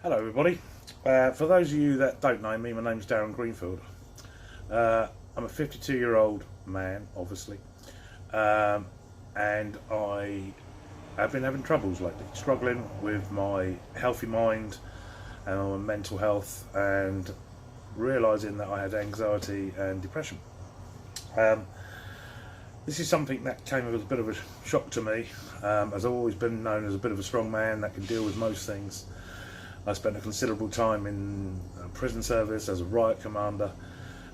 Hello everybody. For those of you that don't know me, my name's Darren Greenfield. I'm a 52-year-old man, obviously, and I have been having troubles lately, struggling with my healthy mind and my mental health, and realising that I had anxiety and depression. This is something that came as a bit of a shock to me, as I've always been known as a bit of a strong man that can deal with most things. I spent a considerable time in prison service as a riot commander,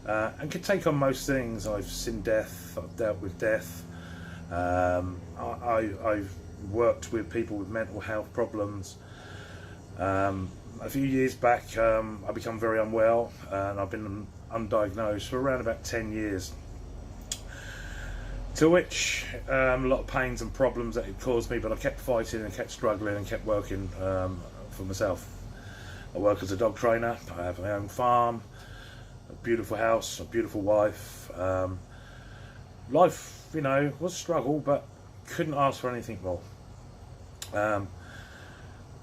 and could take on most things. I've seen death, I've dealt with death, I've worked with people with mental health problems. A few years back I became very unwell, and I've been undiagnosed for around about 10 years. To which a lot of pains and problems that it caused me, but I kept fighting and kept struggling and kept working for myself. I work as a dog trainer, I have my own farm, a beautiful house, a beautiful wife. Life, was a struggle, but couldn't ask for anything more.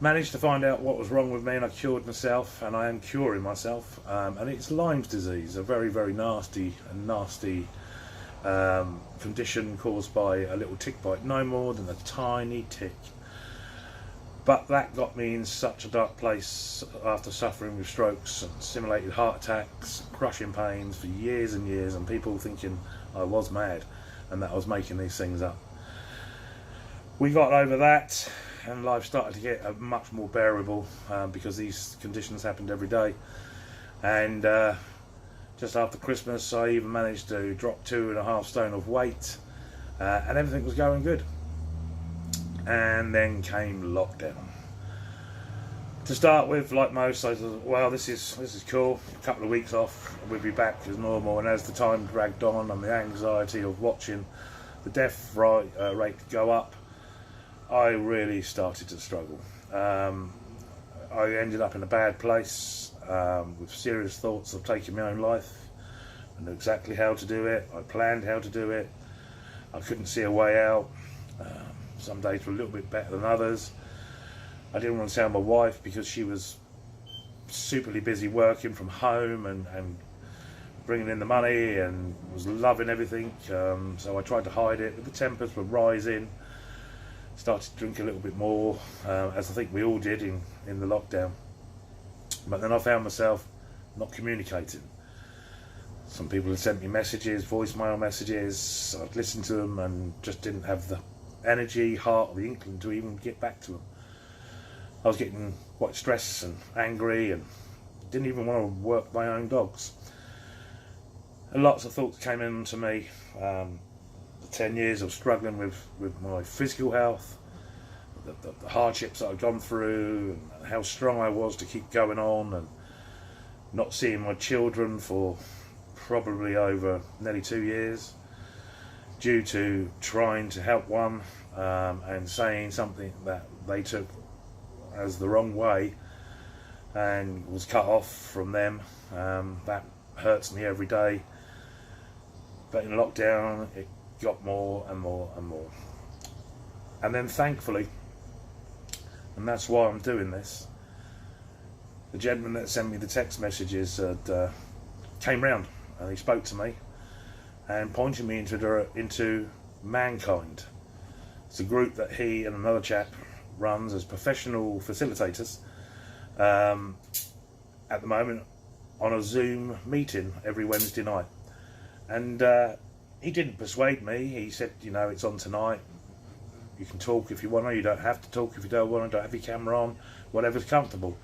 Managed to find out what was wrong with me, and I cured myself, and I am curing myself. And it's Lyme's disease, a very, very nasty condition caused by a little tick bite, no more than a tiny tick. But that got me in such a dark place after suffering with strokes and simulated heart attacks, crushing pains for years and years, and people thinking I was mad and that I was making these things up. We got over that, and life started to get much more bearable, because these conditions happened every day. And just after Christmas I even managed to drop 2.5 stone of weight, and everything was going good. And then came lockdown. To start with, like most, I thought, well, this is cool. A couple of weeks off, we'll be back as normal. And as the time dragged on, and the anxiety of watching the death rate go up, I really started to struggle. I ended up in a bad place, with serious thoughts of taking my own life. I knew exactly how to do it. I planned how to do it. I couldn't see a way out. Some days were a little bit better than others. I didn't want to tell my wife because she was superly busy working from home and bringing in the money and was loving everything. So I tried to hide it, but the tempers were rising. Started to drink a little bit more, as I think we all did in the lockdown. But then I found myself not communicating. Some people had sent me messages, voicemail messages. I'd listened to them and just didn't have the energy, heart, or the inkling to even get back to them. I was getting quite stressed and angry, and didn't even want to work my own dogs. And lots of thoughts came into me. The 10 years of struggling with my physical health, the hardships that I'd gone through, and how strong I was to keep going on, and not seeing my children for probably over nearly 2 years. Due to trying to help one, and saying something that they took as the wrong way, and was cut off from them. That hurts me every day. But in lockdown it got more and more and more. And then thankfully, and that's why I'm doing this, the gentleman that sent me the text messages came round, and he spoke to me and pointed me into Mankind. It's a group that he and another chap runs as professional facilitators, at the moment on a Zoom meeting every Wednesday night. And he didn't persuade me. He said, it's on tonight, you can talk if you want to, you don't have to talk if you don't want to, don't have your camera on, whatever's comfortable.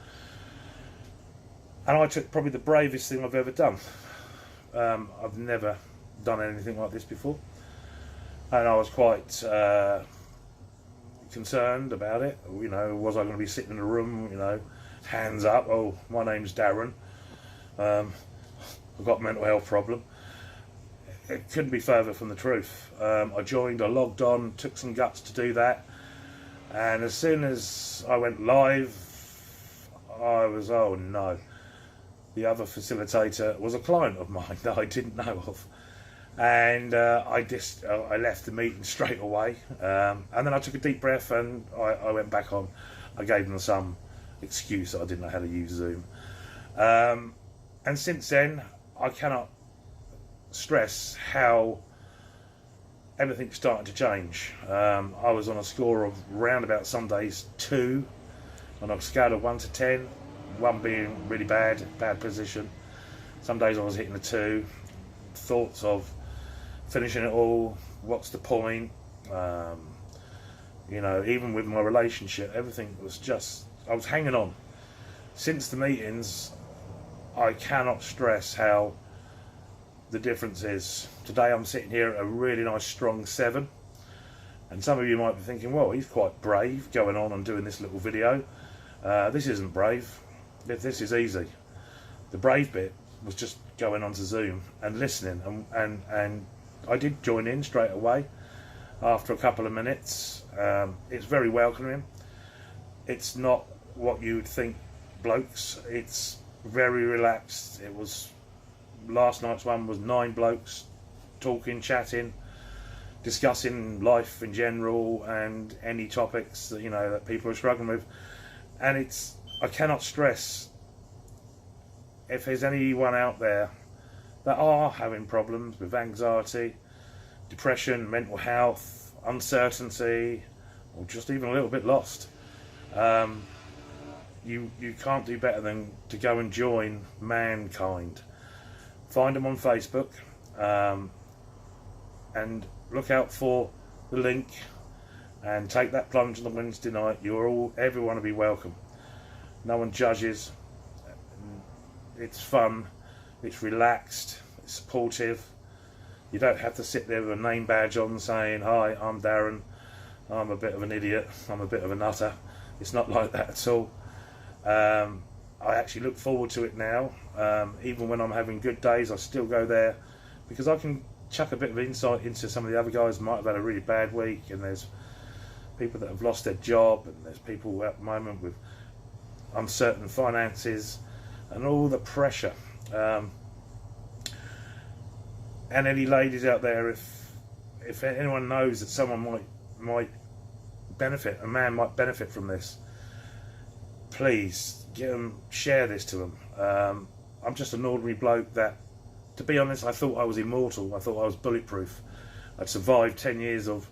And I took probably the bravest thing I've ever done. I've never done anything like this before, and I was quite concerned about it. Was I going to be sitting in a room, hands up, oh, my name's Darren, I've got a mental health problem? It couldn't be further from the truth. I joined, I logged on, took some guts to do that, and as soon as I went live, I was, oh no, the other facilitator was a client of mine that I didn't know of. And I left the meeting straight away, and then I took a deep breath, and I went back on. I gave them some excuse that I didn't know how to use Zoom. And since then, I cannot stress how everything's starting to change. I was on a score of round about some days 2 on a scale of 1 to 10, 1 being really bad position. Some days I was hitting a 2. Thoughts of finishing it all, what's the point? You know, even with my relationship, everything was just, I was hanging on. Since the meetings, I cannot stress how the difference is. Today I'm sitting here at a really nice strong 7, and some of you might be thinking, well, he's quite brave going on and doing this little video. This isn't brave, this is easy. The brave bit was just going onto Zoom and listening, and I did join in straight away after a couple of minutes. It's very welcoming. It's not what you would think, blokes. It's very relaxed. It was, last night's one was 9 blokes talking, chatting, discussing life in general and any topics that, you know, that people are struggling with. And it's, I cannot stress, if there's anyone out there that are having problems with anxiety, depression, mental health, uncertainty, or just even a little bit lost, you can't do better than to go and join Mankind. Find them on Facebook, and look out for the link and take that plunge on the Wednesday night. Everyone will be welcome. No one judges. It's fun, it's relaxed, it's supportive. You don't have to sit there with a name badge on saying, hi, I'm Darren, I'm a bit of an idiot, I'm a bit of a nutter. It's not like that at all. I actually look forward to it now. Even when I'm having good days, I still go there because I can chuck a bit of insight into some of the other guys who might have had a really bad week, and there's people that have lost their job, and there's people at the moment with uncertain finances and all the pressure. And any ladies out there, if anyone knows that someone might benefit, a man might benefit from this, please get them, share this to them. I'm just an ordinary bloke that, to be honest, I thought I was immortal. I thought I was bulletproof. I'd survived 10 years of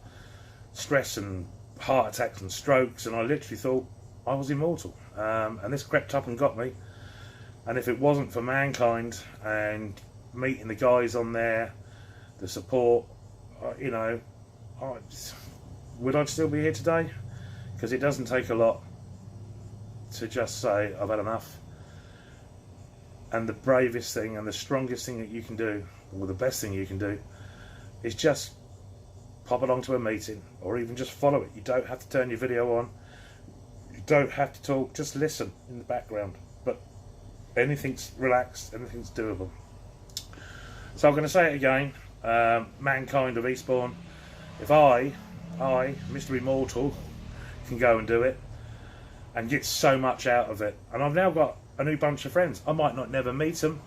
stress and heart attacks and strokes, and I literally thought I was immortal. And this crept up and got me. And if it wasn't for Mankind and meeting the guys on there, the support, you know, would I still be here today? Because it doesn't take a lot to just say, I've had enough. And the bravest thing and the strongest thing that you can do, or the best thing you can do, is just pop along to a meeting, or even just follow it. You don't have to turn your video on. You don't have to talk. Just listen in the background. But anything's relaxed, anything's doable. So I'm going to say it again. Mankind of Eastbourne. If I, Mr. Immortal, can go and do it and get so much out of it, and I've now got a new bunch of friends. I might not never meet them,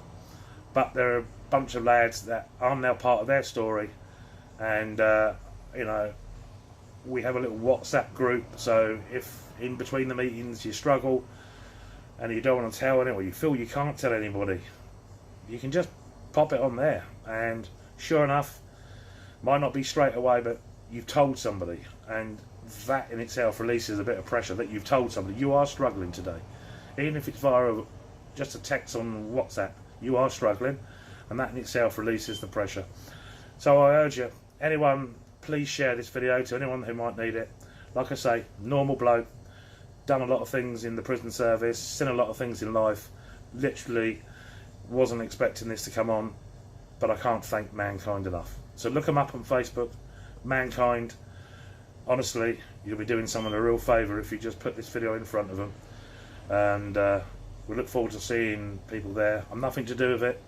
but they're a bunch of lads that I'm now part of their story, and you know, we have a little WhatsApp group. So if in between the meetings you struggle and you don't want to tell anyone, or you feel you can't tell anybody, you can just pop it on there, and sure enough, might not be straight away, but you've told somebody, and that in itself releases a bit of pressure that you've told somebody you are struggling today. Even if it's via just a text on WhatsApp, you are struggling, and that in itself releases the pressure. So I urge you, anyone, please share this video to anyone who might need it. Like I say, normal bloke, done a lot of things in the prison service, seen a lot of things in life, literally wasn't expecting this to come on, but I can't thank Mankind enough. So look them up on Facebook, Mankind. Honestly, you'll be doing someone a real favour if you just put this video in front of them. And we look forward to seeing people there. I'm nothing to do with it.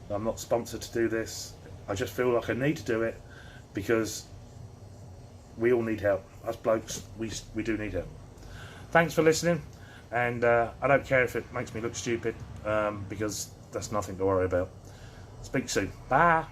I'm not sponsored to do this. I just feel like I need to do it because we all need help. Us blokes, we do need help. Thanks for listening, and I don't care if it makes me look stupid, because that's nothing to worry about. Speak soon. Bye.